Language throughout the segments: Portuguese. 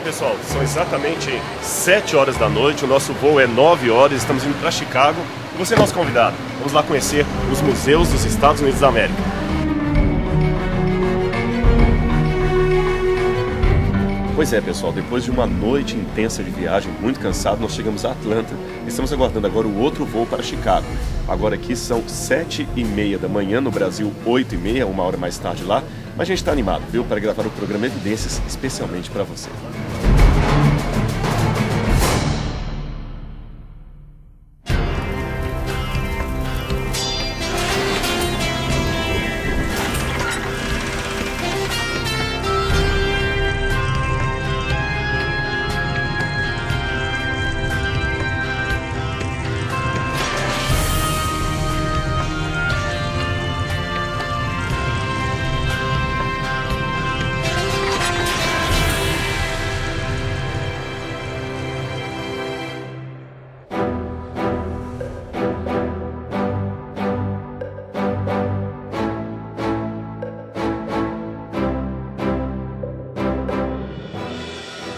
pessoal, são exatamente 7 horas da noite, o nosso voo é 9 horas, estamos indo para Chicago e você é nosso convidado. Vamos lá conhecer os museus dos Estados Unidos da América. Pois é, pessoal, depois de uma noite intensa de viagem, muito cansado, nós chegamos a Atlanta e estamos aguardando agora o outro voo para Chicago. Agora aqui são 7h30 da manhã, no Brasil 8h30, uma hora mais tarde lá, mas a gente está animado, viu, para gravar o programa Evidências especialmente para você.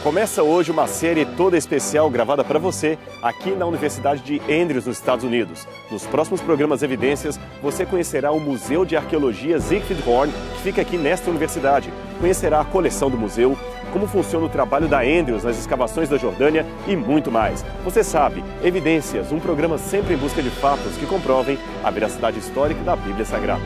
Começa hoje uma série toda especial gravada para você aqui na Universidade de Andrews, nos Estados Unidos. Nos próximos programas Evidências, você conhecerá o Museu de Arqueologia Siegfried Horn, que fica aqui nesta universidade. Conhecerá a coleção do museu, como funciona o trabalho da Andrews nas escavações da Jordânia e muito mais. Você sabe, Evidências, um programa sempre em busca de fatos que comprovem a veracidade histórica da Bíblia Sagrada.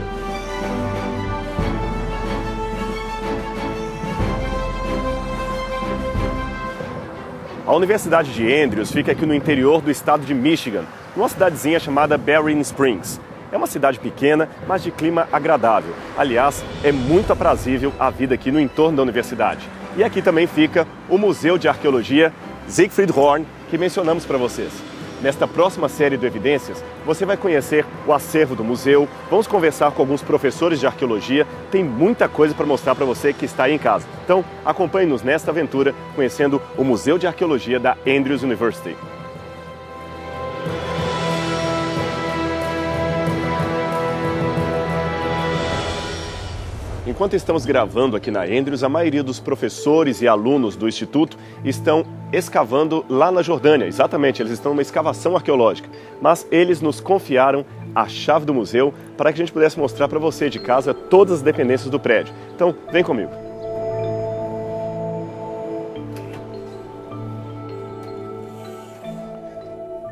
A Universidade de Andrews fica aqui no interior do estado de Michigan, numa cidadezinha chamada Berrien Springs. É uma cidade pequena, mas de clima agradável. Aliás, é muito aprazível a vida aqui no entorno da universidade. E aqui também fica o Museu de Arqueologia Siegfried Horn, que mencionamos para vocês. Nesta próxima série do Evidências, você vai conhecer o acervo do museu, vamos conversar com alguns professores de arqueologia, tem muita coisa para mostrar para você que está aí em casa. Então, acompanhe-nos nesta aventura, conhecendo o Museu de Arqueologia da Andrews University. Enquanto estamos gravando aqui na Andrews, a maioria dos professores e alunos do Instituto estão escavando lá na Jordânia. Exatamente, eles estão numa escavação arqueológica. Mas eles nos confiaram a chave do museu para que a gente pudesse mostrar para você de casa todas as dependências do prédio. Então, vem comigo.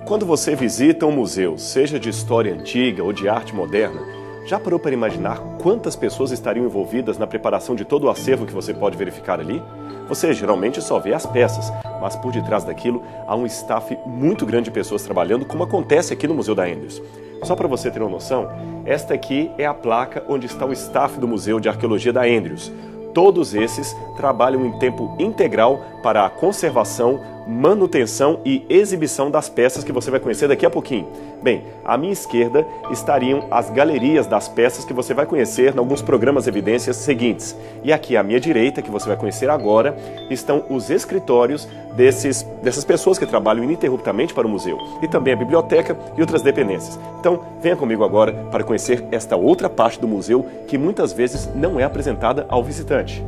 Quando você visita um museu, seja de história antiga ou de arte moderna, já parou para imaginar quantas pessoas estariam envolvidas na preparação de todo o acervo que você pode verificar ali? Você geralmente só vê as peças, mas por detrás daquilo há um staff muito grande de pessoas trabalhando, como acontece aqui no Museu da Andrews. Só para você ter uma noção, esta aqui é a placa onde está o staff do Museu de Arqueologia da Andrews. Todos esses trabalham em tempo integral para a conservação, manutenção e exibição das peças que você vai conhecer daqui a pouquinho. Bem, à minha esquerda estariam as galerias das peças que você vai conhecer em alguns programas Evidências seguintes. E aqui à minha direita, que você vai conhecer agora, estão os escritórios dessas pessoas que trabalham ininterruptamente para o museu. E também a biblioteca e outras dependências. Então, venha comigo agora para conhecer esta outra parte do museu que muitas vezes não é apresentada ao visitante.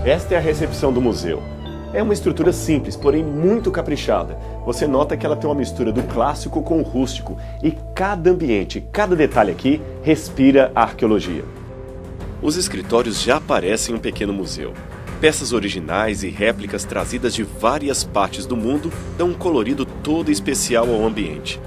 Esta é a recepção do museu. É uma estrutura simples, porém muito caprichada. Você nota que ela tem uma mistura do clássico com o rústico e cada ambiente, cada detalhe aqui respira a arqueologia. Os escritórios já parecem um pequeno museu. Peças originais e réplicas trazidas de várias partes do mundo dão um colorido todo especial ao ambiente.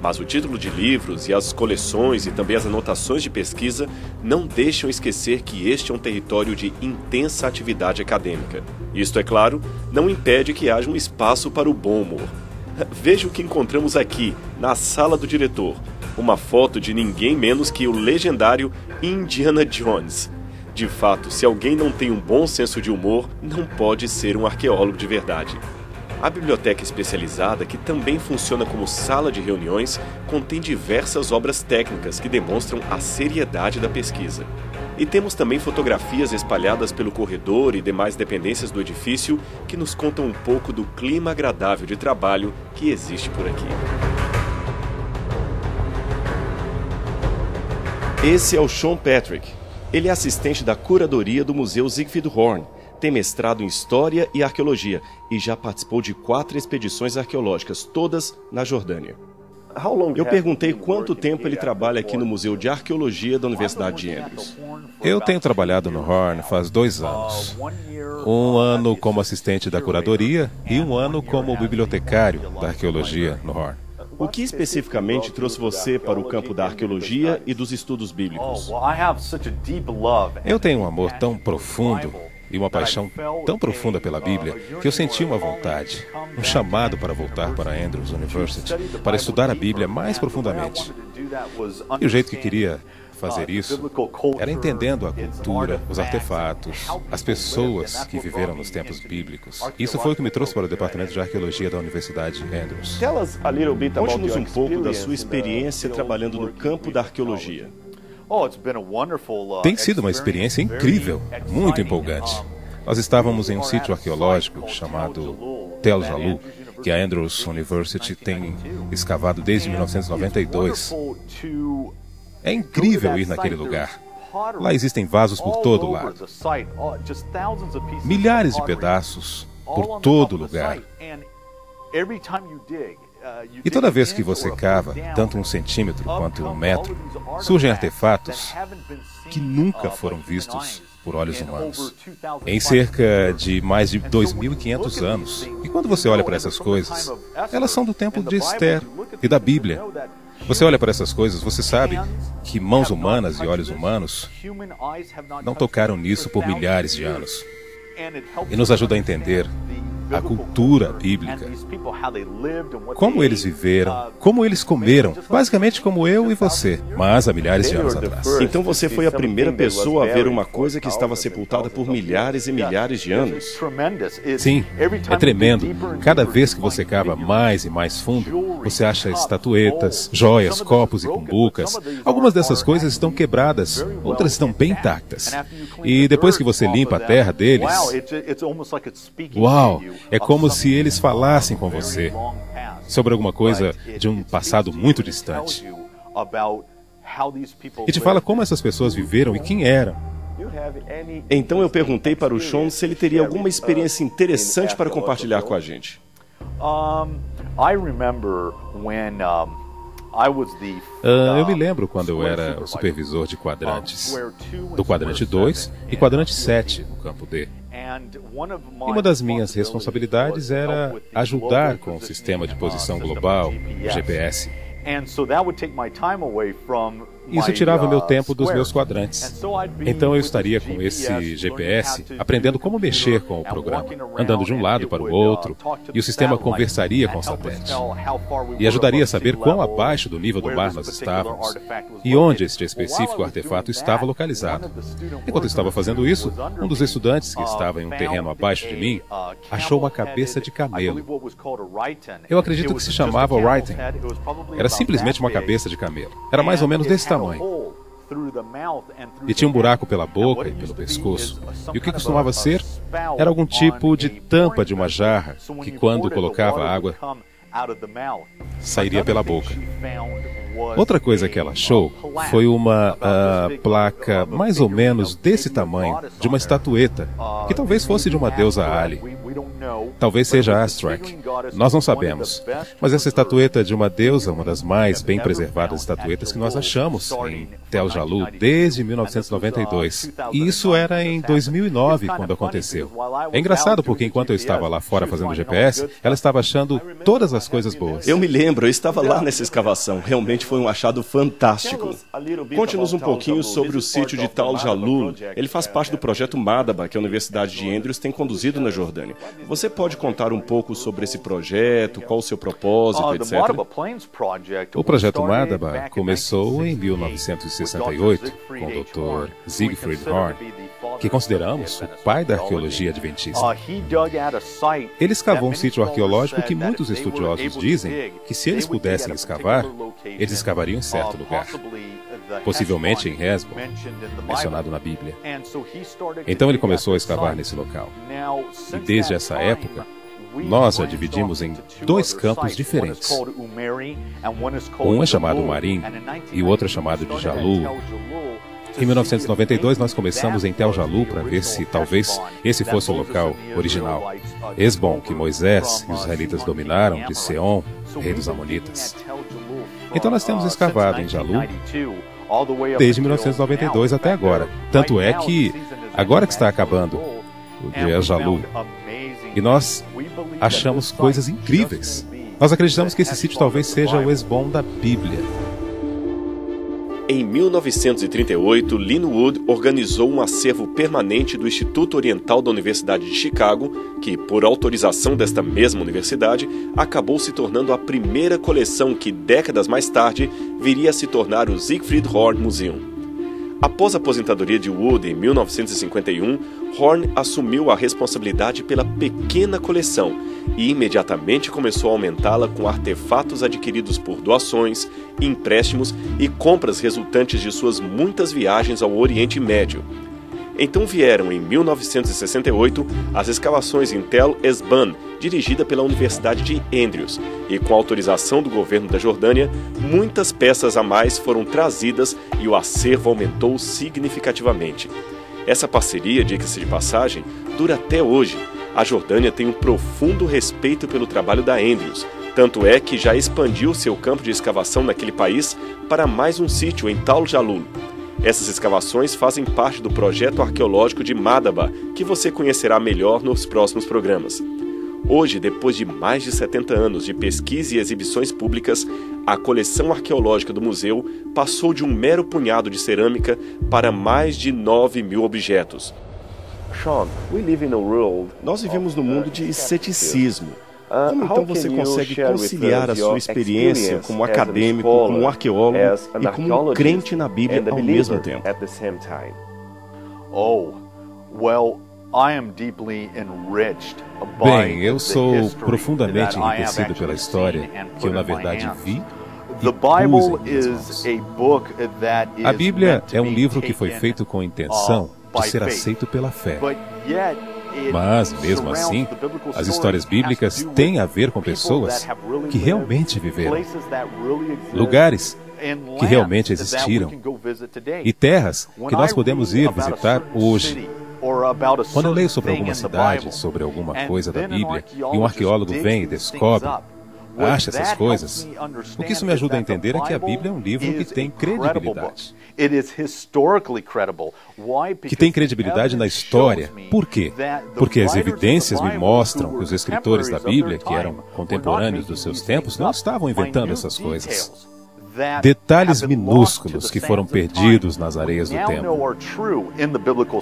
Mas o título de livros e as coleções e também as anotações de pesquisa não deixam esquecer que este é um território de intensa atividade acadêmica. Isto, é claro, não impede que haja um espaço para o bom humor. Veja o que encontramos aqui, na sala do diretor. Uma foto de ninguém menos que o legendário Indiana Jones. De fato, se alguém não tem um bom senso de humor, não pode ser um arqueólogo de verdade. A biblioteca especializada, que também funciona como sala de reuniões, contém diversas obras técnicas que demonstram a seriedade da pesquisa. E temos também fotografias espalhadas pelo corredor e demais dependências do edifício que nos contam um pouco do clima agradável de trabalho que existe por aqui. Esse é o Sean Patrick. Ele é assistente da curadoria do Museu Siegfried Horn. tem mestrado em História e Arqueologia e já participou de 4 expedições arqueológicas, todas na Jordânia. Eu perguntei quanto tempo ele trabalha aqui no Museu de Arqueologia da Universidade de Andrews. Eu tenho trabalhado no Horn faz 2 anos. 1 ano como assistente da curadoria e 1 ano como bibliotecário da arqueologia no Horn. O que especificamente trouxe você para o campo da arqueologia e dos estudos bíblicos? Eu tenho um amor tão profundo e uma paixão tão profunda pela Bíblia que eu senti uma vontade, um chamado para voltar para Andrews University, para estudar a Bíblia mais profundamente. E o jeito que queria fazer isso era entendendo a cultura, os artefatos, as pessoas que viveram nos tempos bíblicos. Isso foi o que me trouxe para o Departamento de Arqueologia da Universidade Andrews. Conte-nos um pouco da sua experiência trabalhando no campo da arqueologia. Tem sido uma experiência incrível, muito empolgante. Nós estávamos em um sítio arqueológico chamado Tel Jalu, que a Andrews University tem escavado desde 1992. É incrível ir naquele lugar. Lá existem vasos por todo lado. Milhares de pedaços por todo lugar. E toda vez que você cava, tanto 1 centímetro quanto 1 metro, surgem artefatos que nunca foram vistos por olhos humanos. Em cerca de mais de 2.500 anos. E quando você olha para essas coisas, elas são do tempo de Esther e da Bíblia. Você olha para essas coisas, você sabe que mãos humanas e olhos humanos não tocaram nisso por milhares de anos. E nos ajuda a entender a cultura bíblica, como eles viveram, como eles comeram, basicamente como eu e você, mas há milhares de anos atrás. Então você foi a primeira pessoa a ver uma coisa que estava sepultada por milhares e milhares de anos? Sim, é tremendo. Cada vez que você cava mais e mais fundo, você acha estatuetas, joias, copos e cumbucas. Algumas dessas coisas estão quebradas, outras estão bem intactas. E depois que você limpa a terra deles, uau! É como se eles falassem com você sobre alguma coisa de um passado muito distante. E te fala como essas pessoas viveram e quem eram. Então eu perguntei para o Sean se ele teria alguma experiência interessante para compartilhar com a gente. Eu me lembro quando eu era o supervisor de quadrantes, do quadrante 2 e quadrante 7 no campo D. E uma das minhas responsabilidades era ajudar com o sistema de posição global, o GPS. Isso tirava meu tempo dos meus quadrantes. Então eu estaria com esse GPS, aprendendo como mexer com o programa, andando de um lado para o outro, e o sistema conversaria com o satélite. E ajudaria a saber quão abaixo do nível do mar nós estávamos, e onde este específico artefato estava localizado. Enquanto eu estava fazendo isso, um dos estudantes que estava em um terreno abaixo de mim, achou uma cabeça de camelo. Eu acredito que se chamava Writing. Era simplesmente uma cabeça de camelo. Era mais ou menos desse tamanho. E tinha um buraco pela boca e pelo pescoço. E o que costumava ser? Era algum tipo de tampa de uma jarra que, quando colocava água, sairia pela boca. Outra coisa que ela achou foi uma placa mais ou menos desse tamanho, de uma estatueta, que talvez fosse de uma deusa Ali. Talvez seja Astrak. Nós não sabemos. Mas essa estatueta de uma deusa, uma das mais bem preservadas estatuetas que nós achamos em Tel Jalu desde 1992. E isso era em 2009 quando aconteceu. É engraçado porque enquanto eu estava lá fora fazendo GPS, ela estava achando todas as coisas boas. Eu me lembro, eu estava lá nessa escavação. Realmente foi um achado fantástico. Conte-nos um pouquinho sobre o sítio de Tel Jalu. Ele faz parte do projeto Madaba, que a Universidade de Andrews tem conduzido na Jordânia. Você pode contar um pouco sobre esse projeto, qual o seu propósito, etc? O projeto Madaba começou em 1968 com o Dr. Siegfried Horn, que consideramos o pai da arqueologia adventista. Ele escavou um sítio arqueológico que muitos estudiosos dizem que se eles pudessem escavar, eles escavariam em certo lugar, possivelmente em Hesbon, mencionado na Bíblia. Então ele começou a escavar nesse local. E desde essa época, nós já dividimos em 2 campos diferentes. Um é chamado Marim e o outro é chamado de Jalu. Em 1992, nós começamos em Tel Jalu para ver se talvez esse fosse o local original. Esbom, que Moisés e os israelitas dominaram, de Seom, rei dos Amonitas. Então nós temos escavado em Jalu desde 1992 até agora. Tanto é que, agora que está acabando o dia Jalu, e nós achamos coisas incríveis. Nós acreditamos que esse sítio talvez seja o Esbom da Bíblia. Em 1938, Linwood organizou um acervo permanente do Instituto Oriental da Universidade de Chicago, que, por autorização desta mesma universidade, acabou se tornando a primeira coleção que, décadas mais tarde, viria a se tornar o Siegfried Horn Museum. Após a aposentadoria de Wood em 1951, Horn assumiu a responsabilidade pela pequena coleção e imediatamente começou a aumentá-la com artefatos adquiridos por doações, empréstimos e compras resultantes de suas muitas viagens ao Oriente Médio. Então vieram, em 1968, as escavações em Tel Esban, dirigida pela Universidade de Andrews, e com autorização do governo da Jordânia, muitas peças a mais foram trazidas e o acervo aumentou significativamente. Essa parceria, diga-se de passagem, dura até hoje. A Jordânia tem um profundo respeito pelo trabalho da Andrews, tanto é que já expandiu seu campo de escavação naquele país para mais um sítio em Tal Jalul. Essas escavações fazem parte do projeto arqueológico de Madaba, que você conhecerá melhor nos próximos programas. Hoje, depois de mais de 70 anos de pesquisa e exibições públicas, a coleção arqueológica do museu passou de um mero punhado de cerâmica para mais de 9.000 objetos. Nós vivemos num mundo de ceticismo. Como então você consegue conciliar a sua experiência como acadêmico, como um arqueólogo e como um crente na Bíblia ao mesmo tempo? Bem, eu sou profundamente enriquecido pela história que eu, na verdade, vi e pus em minhas mãos. A Bíblia é um livro que foi feito com intenção de ser aceito pela fé. Mas, mesmo assim, as histórias bíblicas têm a ver com pessoas que realmente viveram, lugares que realmente existiram e terras que nós podemos ir visitar hoje. Quando eu leio sobre alguma cidade, sobre alguma coisa da Bíblia, e um arqueólogo vem e descobre, acha essas coisas, o que isso me ajuda a entender é que a Bíblia é um livro que tem credibilidade. Que tem credibilidade na história. Por quê? Porque as evidências me mostram que os escritores da Bíblia, que eram contemporâneos dos seus tempos, não estavam inventando essas coisas. Detalhes minúsculos que foram perdidos nas areias do tempo.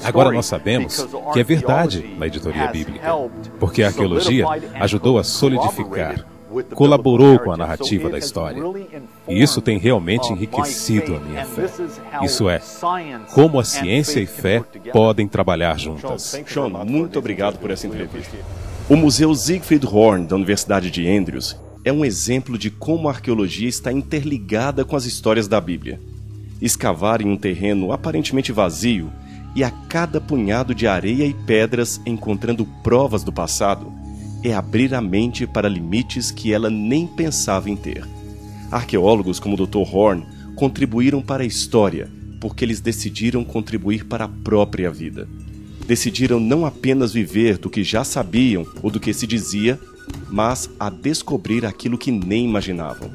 Agora nós sabemos que é verdade na editoria bíblica, porque a arqueologia ajudou a solidificar, colaborou com a narrativa da história. E isso tem realmente enriquecido a minha fé. Isso é, como a ciência e fé podem trabalhar juntas. Sean, muito obrigado por essa entrevista. O Museu Siegfried Horn da Universidade de Andrews é um exemplo de como a arqueologia está interligada com as histórias da Bíblia. Escavar em um terreno aparentemente vazio e a cada punhado de areia e pedras encontrando provas do passado é abrir a mente para limites que ela nem pensava em ter. Arqueólogos como o Dr. Horn contribuíram para a história porque eles decidiram contribuir para a própria vida. Decidiram não apenas viver do que já sabiam ou do que se dizia, mas a descobrir aquilo que nem imaginavam.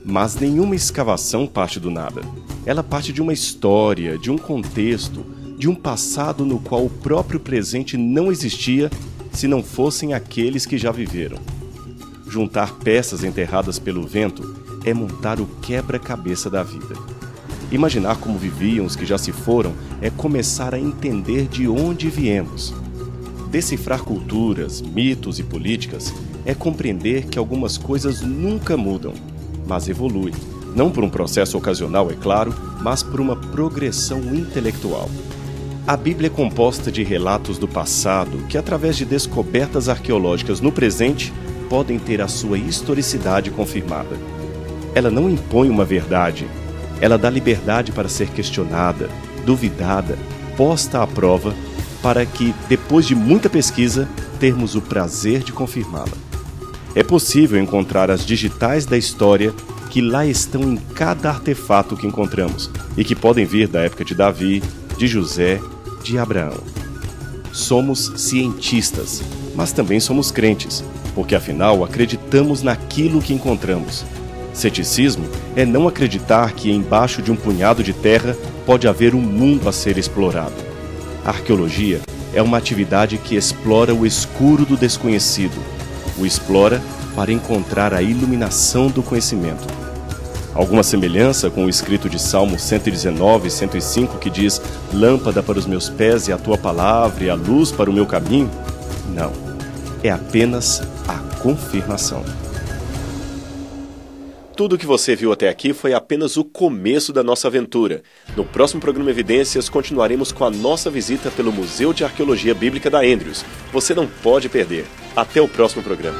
Mas nenhuma escavação parte do nada. Ela parte de uma história, de um contexto, de um passado no qual o próprio presente não existia se não fossem aqueles que já viveram. Juntar peças enterradas pelo vento é montar o quebra-cabeça da vida. Imaginar como viviam os que já se foram é começar a entender de onde viemos. Decifrar culturas, mitos e políticas é compreender que algumas coisas nunca mudam, mas evoluem. Não por um processo ocasional, é claro, mas por uma progressão intelectual. A Bíblia é composta de relatos do passado que, através de descobertas arqueológicas no presente, podem ter a sua historicidade confirmada. Ela não impõe uma verdade, ela dá liberdade para ser questionada, duvidada, posta à prova, para que, depois de muita pesquisa, termos o prazer de confirmá-la. É possível encontrar as digitais da história que lá estão em cada artefato que encontramos e que podem vir da época de Davi, de José, de Abraão. Somos cientistas, mas também somos crentes, porque afinal acreditamos naquilo que encontramos. Ceticismo é não acreditar que embaixo de um punhado de terra pode haver um mundo a ser explorado. A arqueologia é uma atividade que explora o escuro do desconhecido, o explora para encontrar a iluminação do conhecimento. Alguma semelhança com o escrito de Salmo 119, 105, que diz: lâmpada para os meus pés é a tua palavra e a luz para o meu caminho? Não, é apenas a confirmação. Tudo o que você viu até aqui foi apenas o começo da nossa aventura. No próximo programa Evidências, continuaremos com a nossa visita pelo Museu de Arqueologia Bíblica da Andrews. Você não pode perder. Até o próximo programa.